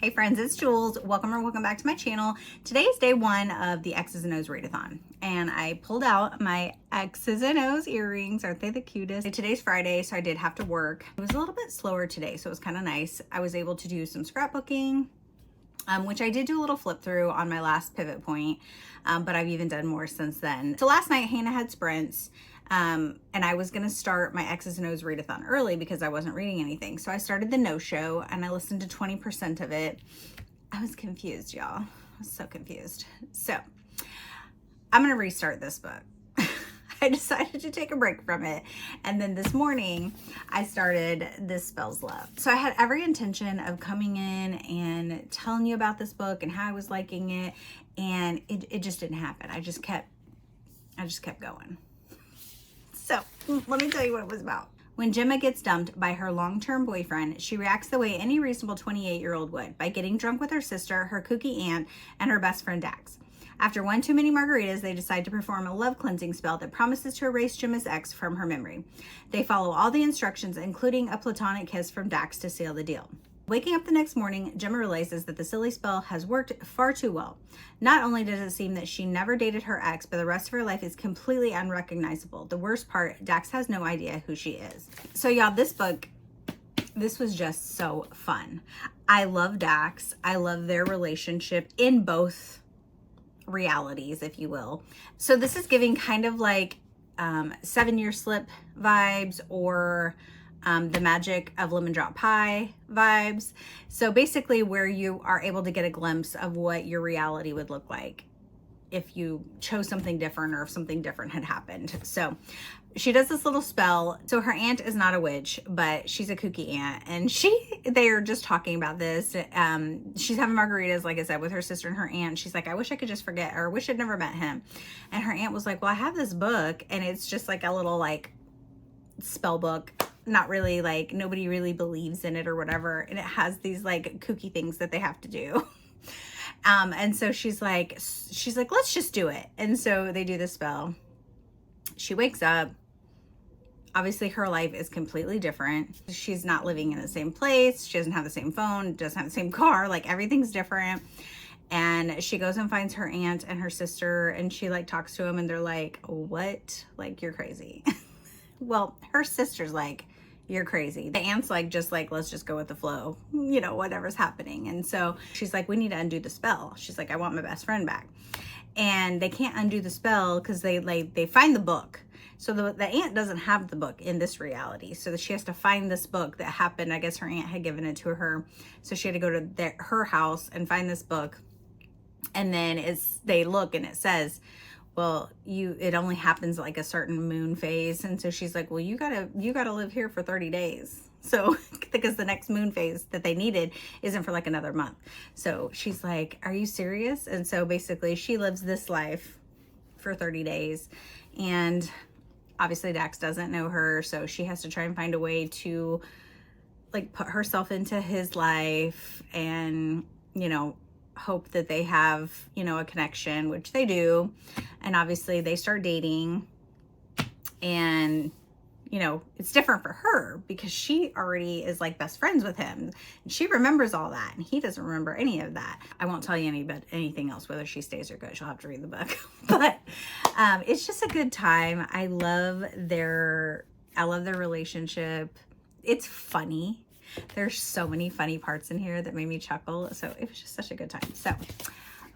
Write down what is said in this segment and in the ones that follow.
Hey friends, it's Jules. Welcome or welcome back to my channel. Today is day one of the X's and O's readathon, and I pulled out my X's and O's earrings. Aren't they the cutest? Today's Friday, so I did have to work. It was a little bit slower today, so it was kind of nice. I was able to do some scrapbooking, which I did do a little flip through on my last pivot point, but I've even done more since then. So last night, Hannah had sprints, and I was gonna start my X's and O's readathon early because I wasn't reading anything. So I started the no show and I listened to 20% of it. I was confused, y'all. I was so confused. So I'm gonna restart this book. I decided to take a break from it. And then this morning I started This Spells Love. So I had every intention of coming in and telling you about this book and how I was liking it. And it just didn't happen. I just kept going. So let me tell you what it was about. When Gemma gets dumped by her long-term boyfriend, she reacts the way any reasonable 28-year-old would, by getting drunk with her sister, her kooky aunt, and her best friend Dax. After one too many margaritas, they decide to perform a love cleansing spell that promises to erase Gemma's ex from her memory. They follow all the instructions, including a platonic kiss from Dax to seal the deal. Waking up the next morning, Gemma realizes that the silly spell has worked far too well. Not only does it seem that she never dated her ex, but the rest of her life is completely unrecognizable. The worst part, Dax has no idea who she is. So y'all, this book, this was just so fun. I love Dax. I love their relationship in both realities, if you will. So this is giving kind of like 7-Year Slip vibes, or the Magic of Lemon Drop Pie vibes. So basically where you are able to get a glimpse of what your reality would look like if you chose something different, or if something different had happened. So she does this little spell. So her aunt is not a witch, but she's a kooky aunt, and they are just talking about this. She's having margaritas, like I said, with her sister and her aunt. She's like, I wish I could just forget, or I wish I'd never met him. And her aunt was like, well, I have this book, and it's just like a little like spell book. Not really, like, nobody really believes in it or whatever, and it has these like kooky things that they have to do. And so she's like, let's just do it. And so they do the spell. She wakes up. Obviously her life is completely different. She's not living in the same place. She doesn't have the same phone, doesn't have the same car, like everything's different. And she goes and finds her aunt and her sister, and she like talks to them, and they're like, what? Like, you're crazy. Well, her sister's like, you're crazy. The aunt's like, let's just go with the flow, you know, whatever's happening. And so she's like, we need to undo the spell. She's like, I want my best friend back. And they can't undo the spell because they find the book. So the aunt doesn't have the book in this reality. So she has to find this book that happened. I guess her aunt had given it to her. So she had to go to her house and find this book. And then they look and it says, well, it only happens like a certain moon phase. And so she's like, well, you gotta live here for 30 days. So, because the next moon phase that they needed isn't for like another month. So she's like, are you serious? And so basically she lives this life for 30 days. And obviously Dax doesn't know her. So she has to try and find a way to like put herself into his life and, you know, hope that they have, you know, a connection, which they do. And obviously they start dating, and, you know, it's different for her because she already is like best friends with him. And she remembers all that, and he doesn't remember any of that. I won't tell you anything else, whether she stays or goes. You'll have to read the book. But it's just a good time. I love their relationship. It's funny. There's so many funny parts in here that made me chuckle. So it was just such a good time. So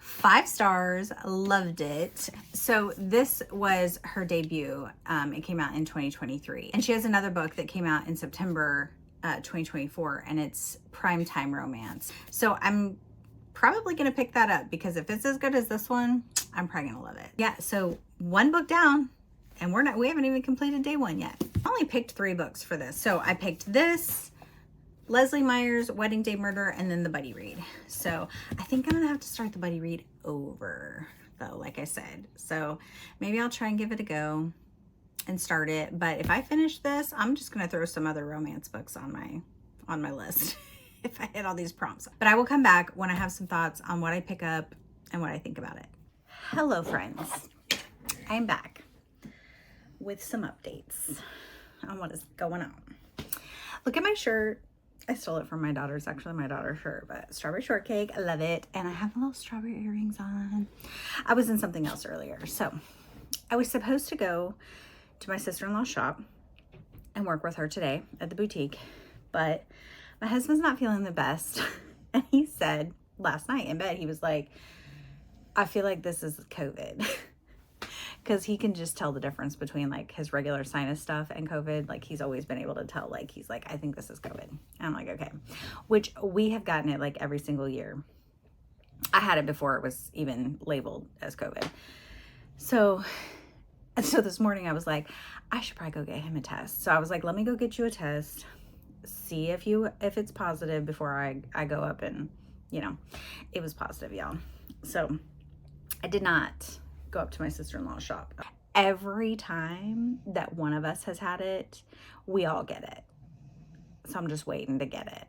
5 stars, loved it. So this was her debut. It came out in 2023. And she has another book that came out in September 2024, and it's Primetime Romance. So I'm probably gonna pick that up, because if it's as good as this one, I'm probably gonna love it. Yeah, so 1 book down, and we haven't even completed day 1 yet. I only picked 3 books for this. So I picked this, Leslie Meyer's Wedding Day Murder, and then the buddy read. So I think I'm gonna have to start the buddy read over, though, like I said. So maybe I'll try and give it a go and start it. But if I finish this, I'm just gonna throw some other romance books on my list if I hit all these prompts. But I will come back when I have some thoughts on what I pick up and what I think about it. Hello, friends. I'm back with some updates on what is going on. Look at my shirt. I stole it from my daughter. It's actually my daughter's shirt, but strawberry shortcake. I love it. And I have little strawberry earrings on. I was in something else earlier. So I was supposed to go to my sister-in-law's shop and work with her today at the boutique, but my husband's not feeling the best. And he said last night in bed, he was like, I feel like this is COVID. Because he can just tell the difference between like his regular sinus stuff and COVID. Like he's always been able to tell, like he's like, I think this is COVID. And I'm like, okay. Which we have gotten it like every single year. I had it before it was even labeled as COVID. So this morning I was like, I should probably go get him a test. So I was like, let me go get you a test. See if it's positive before I go up, and you know, it was positive, y'all. So I did not go up to my sister-in-law's shop. Every time that one of us has had it, we all get it. So I'm just waiting to get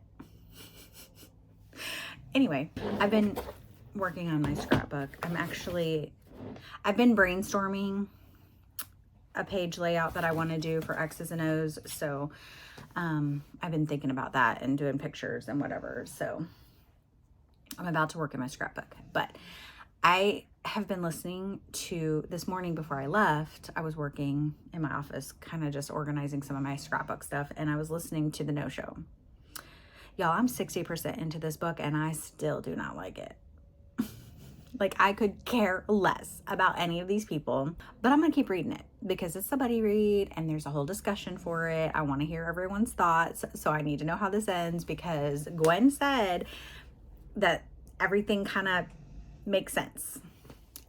it. Anyway, I've been working on my scrapbook. I've been brainstorming a page layout that I want to do for X's and O's. So I've been thinking about that and doing pictures and whatever. So I'm about to work in my scrapbook, but I have been listening to, this morning before I left, I was working in my office, kind of just organizing some of my scrapbook stuff, and I was listening to the No Show. Y'all, I'm 60% into this book and I still do not like it. Like I could care less about any of these people, but I'm gonna keep reading it because it's a buddy read and there's a whole discussion for it. I want to hear everyone's thoughts, so I need to know how this ends because Gwen said that everything kind of makes sense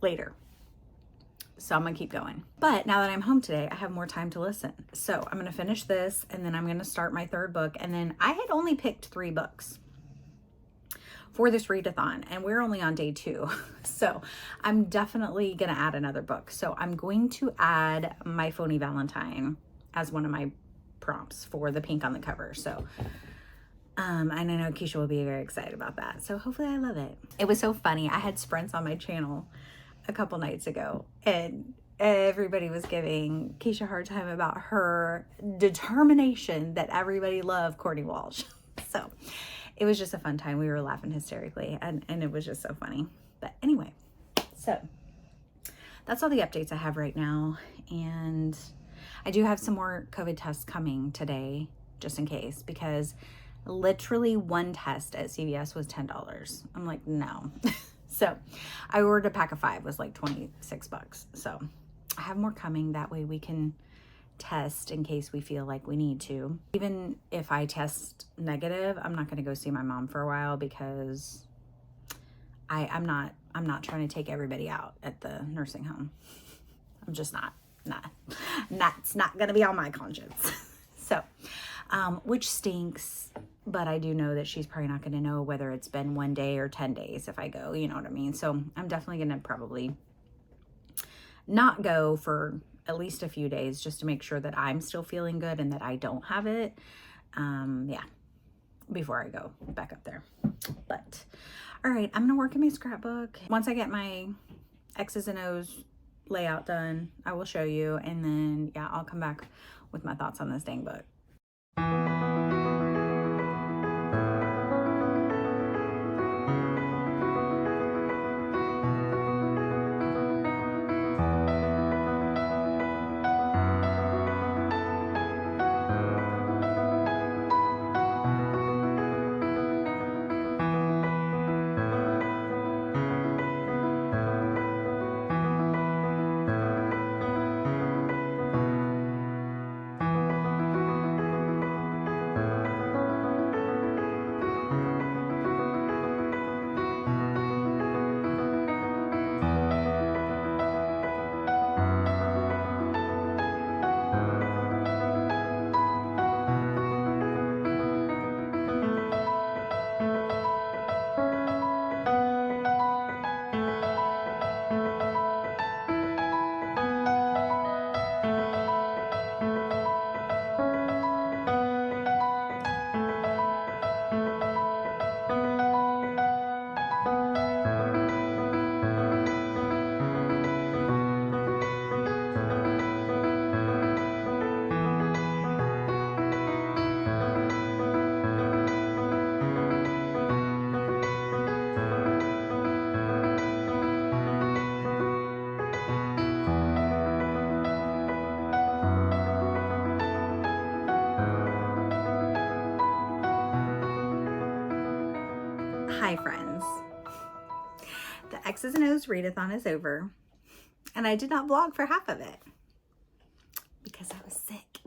later. So I'm gonna keep going. But now that I'm home today, I have more time to listen. So I'm gonna finish this and then I'm gonna start my third book. And then I had only picked 3 books for this readathon and we're only on day 2. So I'm definitely gonna add another book. So I'm going to add My Phony Valentine as one of my prompts for the pink on the cover. So and I know Keisha will be very excited about that. So hopefully I love it. It was so funny. I had sprints on my channel a couple nights ago and everybody was giving Keisha a hard time about her determination that everybody loved Courtney Walsh. So it was just a fun time. We were laughing hysterically and it was just so funny. But anyway, so that's all the updates I have right now. And I do have some more COVID tests coming today, just in case, because literally one test at CVS was $10. I'm like, no. So I ordered a pack of 5, was like 26 bucks. So I have more coming. That way we can test in case we feel like we need to. Even if I test negative, I'm not going to go see my mom for a while because I'm not trying to take everybody out at the nursing home. I'm just not. It's not going to be on my conscience. So, which stinks. But I do know that she's probably not going to know whether it's been 1 day or 10 days if I go, you know what I mean? So I'm definitely going to probably not go for at least a few days just to make sure that I'm still feeling good and that I don't have it. Yeah, before I go back up there. But all right, I'm going to work in my scrapbook. Once I get my X's and O's layout done, I will show you. And then, yeah, I'll come back with my thoughts on this dang book. Hi friends. The X's and O's readathon is over, and I did not vlog for half of it because I was sick.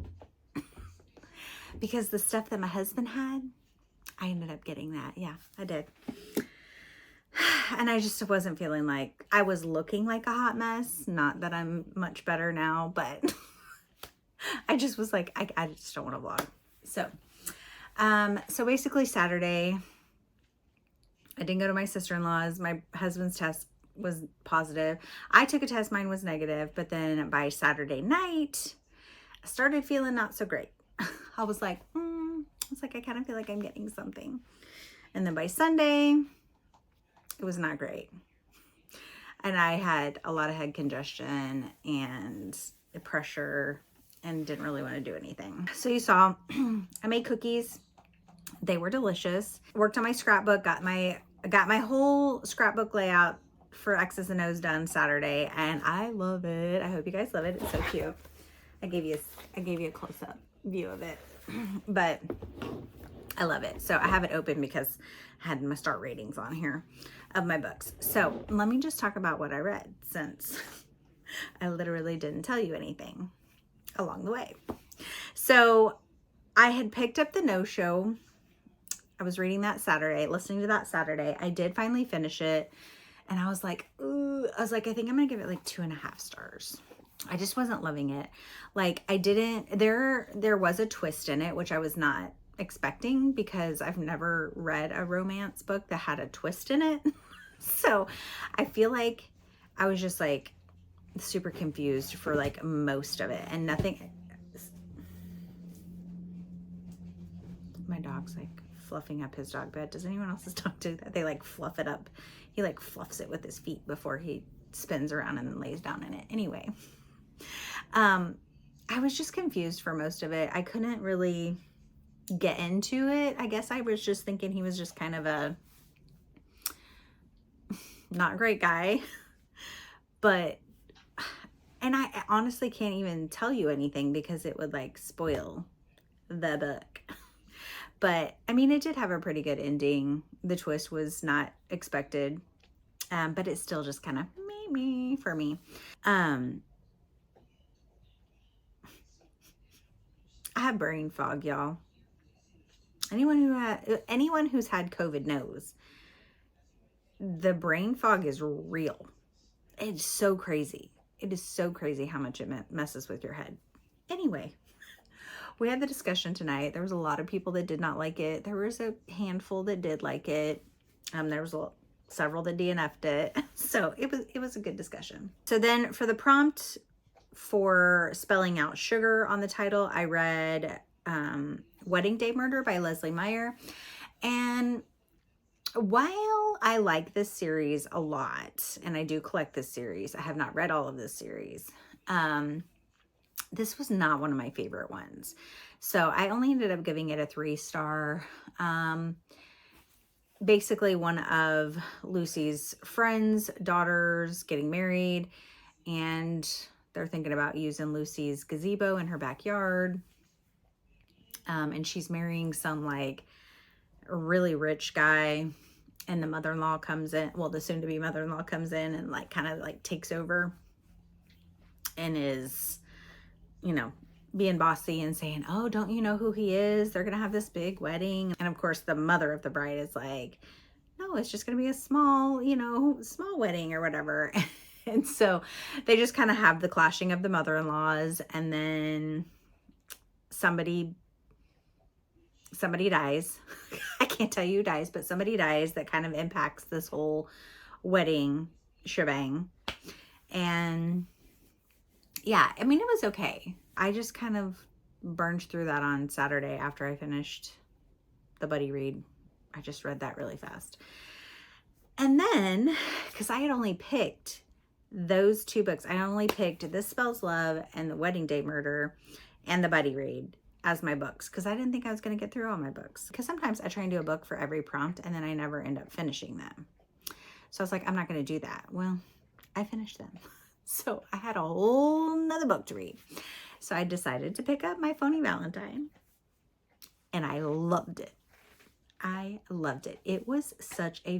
Because the stuff that my husband had, I ended up getting that. Yeah, I did. And I just wasn't feeling like, I was looking like a hot mess. Not that I'm much better now, but I just was like, I just don't want to vlog. So basically Saturday, I didn't go to my sister-in-law's. My husband's test was positive. I took a test, mine was negative, but then by Saturday night, I started feeling not so great. I was like, I kind of feel like I'm getting something. And then by Sunday, it was not great. And I had a lot of head congestion and pressure and didn't really want to do anything. So you saw, I made cookies. They were delicious. Worked on my scrapbook, got my whole scrapbook layout for X's and O's done Saturday, and I love it. I hope you guys love it. It's so cute. I gave you a close-up view of it, but I love it. So I have it open because I had my star ratings on here of my books. So let me just talk about what I read, since I literally didn't tell you anything along the way. So I had picked up the No-Show. I was reading that Saturday, listening to that Saturday. I did finally finish it. And I was like, ooh, I think I'm going to give it like 2.5 stars. I just wasn't loving it. Like there was a twist in it, which I was not expecting because I've never read a romance book that had a twist in it. So I feel like I was just like super confused for like most of it, and nothing. My dog's like fluffing up his dog bed. Does anyone else's dog do that? They like fluff it up. He like fluffs it with his feet before he spins around and then lays down in it. Anyway, I was just confused for most of it. I couldn't really get into it. I guess I was just thinking he was just kind of a not great guy, and I honestly can't even tell you anything because it would like spoil the book. But I mean, it did have a pretty good ending. The twist was not expected, but it's still just kind of me for me. I have brain fog, y'all. Anyone who's had COVID knows the brain fog is real. It's so crazy. It is so crazy how much it messes with your head. Anyway, we had the discussion tonight. There was a lot of people that did not like it. There was a handful that did like it. There was several that DNF'd it. So it was a good discussion. So then for the prompt for spelling out sugar on the title, I read Wedding Day Murder by Leslie Meyer. And while I like this series a lot, and I do collect this series, I have not read all of this series. This was not one of my favorite ones. So I only ended up giving it a 3-star. Basically one of Lucy's friends' daughters getting married, and they're thinking about using Lucy's gazebo in her backyard. And she's marrying some like really rich guy, and the mother-in-law comes in, well, the soon-to-be mother-in-law comes in and like kind of like takes over and is, you know, being bossy and saying, oh, don't you know who he is? They're gonna have this big wedding. And of course the mother of the bride is like, no, it's just gonna be a small, small wedding or whatever. And so they just kind of have the clashing of the mother-in-laws, and then somebody dies. I can't tell you who dies, but somebody dies that kind of impacts this whole wedding shebang. And yeah, I mean, it was okay. I just kind of burned through that on Saturday after I finished the buddy read. I just read that really fast. And then, because I had only picked those 2 books, I only picked This Spells Love and The Wedding Day Murder and the buddy read as my books, because I didn't think I was going to get through all my books. Because sometimes I try and do a book for every prompt and then I never end up finishing them. So I was like, I'm not going to do that. Well, I finished them. So I had a whole nother book to read. So I decided to pick up My Phony Valentine, and I loved it. I loved it. It was just such a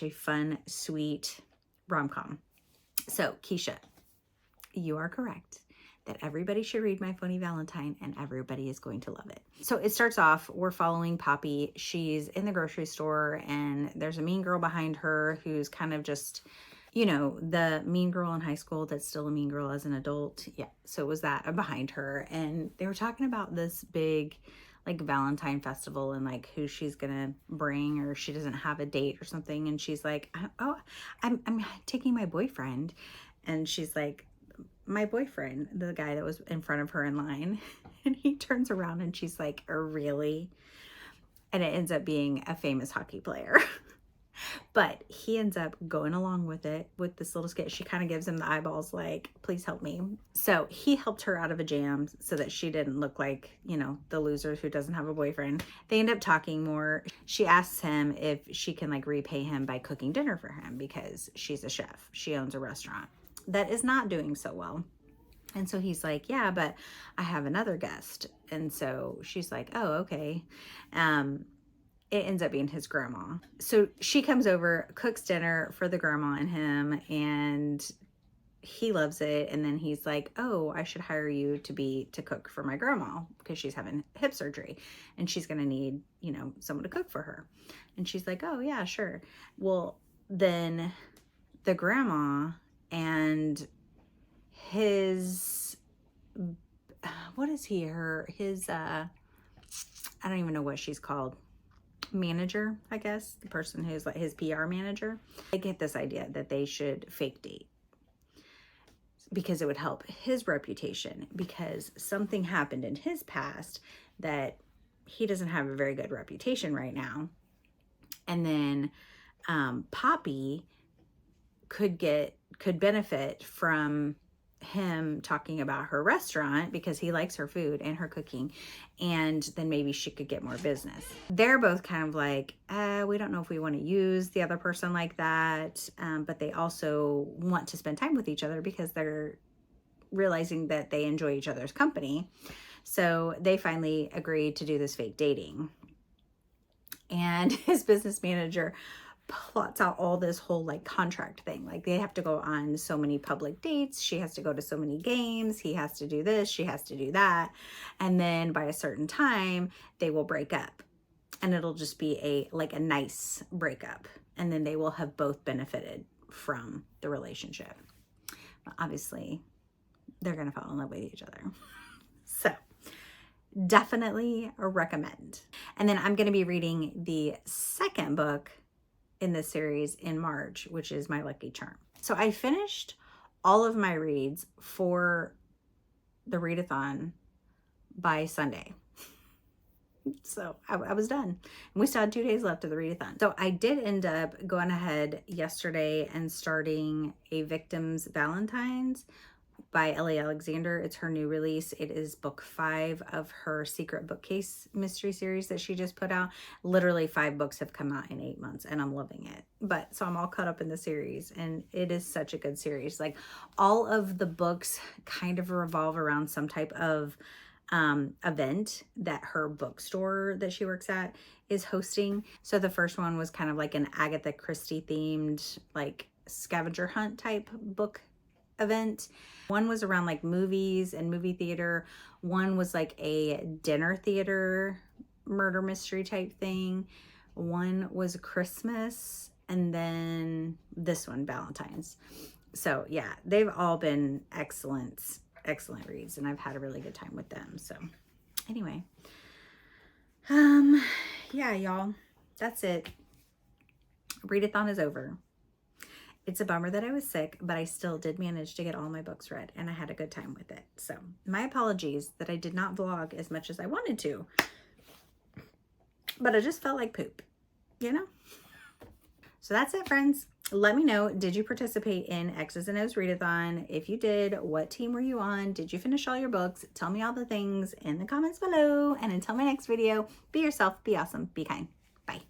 fun, sweet rom-com. So, Keisha, you are correct that everybody should read My Phony Valentine and everybody is going to love it. So it starts off, we're following Poppy. She's in the grocery store and there's a mean girl behind her who's kind of just, you know, the mean girl in high school that's still a mean girl as an adult. Yeah, so it was that behind her. And they were talking about this big like Valentine festival and like who she's gonna bring, or she doesn't have a date or something. And she's like, oh, I'm taking my boyfriend. And she's like, my boyfriend, the guy that was in front of her in line. And he turns around and she's like, really? And it ends up being a famous hockey player. But he ends up going along with it, with this little skit. She kind of gives him the eyeballs like, please help me. So he helped her out of a jam so that she didn't look like, you know, the loser who doesn't have a boyfriend. They end up talking more. She asks him if she can like repay him by cooking dinner for him because she's a chef. She owns a restaurant that is not doing so well. And so he's like, yeah, but I have another guest. And so she's like, oh, okay. It ends up being his grandma. So she comes over, cooks dinner for the grandma and him, and he loves it. And then he's like, oh, I should hire you to cook for my grandma because she's having hip surgery and she's going to need, you know, someone to cook for her. And she's like, oh yeah, sure. Well, then the grandma and his, what is he, his, I don't even know what she's called. Manager, I guess, the person who's like his PR manager. I get this idea that they should fake date because it would help his reputation, because something happened in his past that he doesn't have a very good reputation right now. And then Poppy could benefit from him talking about her restaurant because he likes her food and her cooking, and then maybe she could get more business. They're both kind of like, we don't know if we want to use the other person like that, but they also want to spend time with each other because they're realizing that they enjoy each other's company. So they finally agreed to do this fake dating, and his business manager plots out all this whole like contract thing. Like they have to go on so many public dates. She has to go to so many games. He has to do this. She has to do that. And then by a certain time, they will break up. And it'll just be a nice breakup. And then they will have both benefited from the relationship. But obviously, they're going to fall in love with each other. So definitely recommend. And then I'm going to be reading the second book in this series in March, which is My Lucky Charm. So I finished all of my reads for the readathon by Sunday. So I was done. And we still had 2 days left of the readathon. So I did end up going ahead yesterday and starting A Victim's Valentines by Ellie Alexander. It's her new release. It is book 5 of her secret bookcase mystery series that she just put out. Literally 5 books have come out in 8 months and I'm loving it. But so I'm all caught up in the series and it is such a good series. Like all of the books kind of revolve around some type of event that her bookstore that she works at is hosting. So the first one was kind of like an Agatha Christie themed like scavenger hunt type book event. One was around like movies and movie theater. One was like a dinner theater murder mystery type thing. One was Christmas, and then this one, Valentine's. So yeah, they've all been excellent reads, and I've had a really good time with them. So anyway, yeah, y'all, that's it. Readathon is over. It's a bummer that I was sick, but I still did manage to get all my books read and I had a good time with it. So my apologies that I did not vlog as much as I wanted to, but I just felt like poop, you know? So that's it, friends. Let me know, did you participate in X's and O's readathon? If you did, what team were you on? Did you finish all your books? Tell me all the things in the comments below. And until my next video, be yourself, be awesome, be kind. Bye.